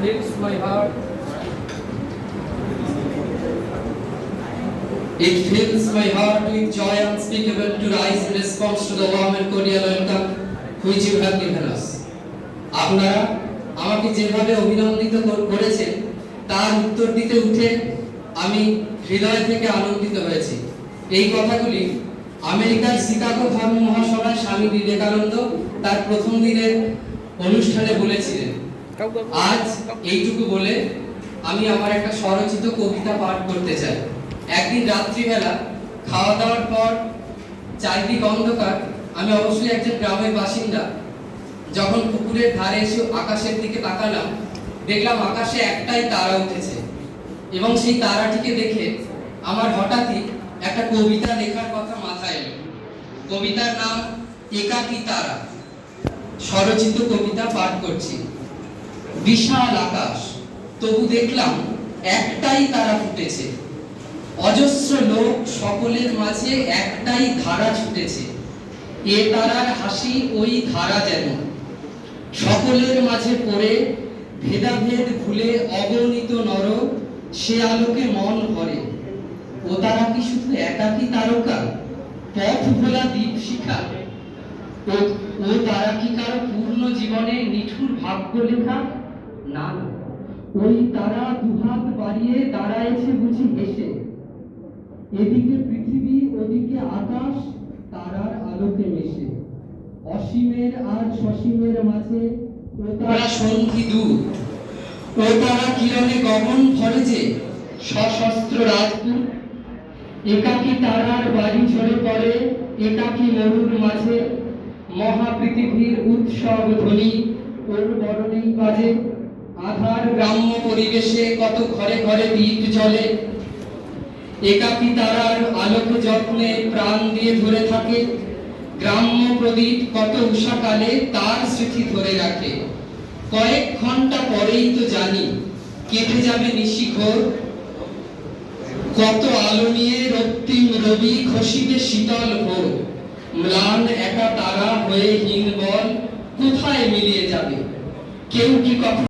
fills my heart. It fills my heart with joy unspeakable to rise in response to the warm and cordial welcome which you have given us. আপনারা আমাকে যেভাবে অভিনন্দিত করেছেন তার উত্তর দিতে উঠে আমি হৃদয় থেকে আনন্দিত হয়েছি। এই কথাগুলি আমেরিকার শিকাগো ধর্ম মহাসভায় স্বামী বিবেকানন্দ তার প্রথম দিনের অনুষ্ঠানে বলেছিলেন। আজ এইটুকু বলে আমি আমার একটা স্বরচিত কবিতা পাঠ করতে চাই। একদিন রাত্রিবেলা খাওয়া দাওয়ার পর চারিদিক অন্ধকার, আমি অবশ্যই একজন গ্রামের বাসিন্দা। যখন পুকুরের ধারে এসে আকাশের দিকে তাকালাম, দেখলাম আকাশে একটাই তারা উঠেছে এবং সেই তারাটিকে দেখে আমার হঠাৎই একটা কবিতা লেখার কথা মাথায় এলো। কবিতার নাম একাকী তারা। স্বরচিত কবিতা পাঠ করছি। বিশাল আকাশ, তবু দেখলাম একটাই তারা ফুটেছে। অজস্র লোক, সকলের মাঝে একটাই ধারা ছুটেছে। এ তারার হাসি ওই ধারা যেন সকলের মাঝে পড়ে ভেদাভেদ ভুলে অগণিত নর সে আলোকে মন ভরে। ও তারা কি শুধু একাকী তারকা, পথ ভোলা দীপ শিখা? ও তারা কি কারো পূর্ণ জীবনে নিঠুর ভাগ্য লেখা? না, ওই তারা দুহাত বাড়িয়ে দাঁড়ায়েছে বুঝি হেসে। এদিকে পৃথিবী, ওদিকে আকাশ, তারার আলোকে মেশে। অসীমের আর সসীমের মাঝে ও তারা সন্ধি দূর। ও তারা কিরণে গগন ভরে যে সশস্ত্র রাজপুত। একাকী তারার বাড়ি ঝরে পড়ে একাকী মরুর মাঝে। মহাপৃথিবীর উৎসব ধ্বনি ওর বরণেই বাজে। আধার গ্রাম্য পরিবেশে কত ঘরে ঘরে দীপ জ্বলে। একাকী তারার আলোকে যত্নে প্রাণ দিয়ে ধরে থাকে। গ্রাম্য প্রদীপ কত উষাকালে তার স্মৃতি ধরে রাখে। কয়েক ঘন্টা পরেই তো জানি কেটে যাবে নিশিঘোর। কত আলো নিয়ে রক্তিম রবি খসিবে শীতল ভোর। ম্লান একা তারা হয়ে হীন বল কোথায় মিলিয়ে যাবে? কেউ কি কথা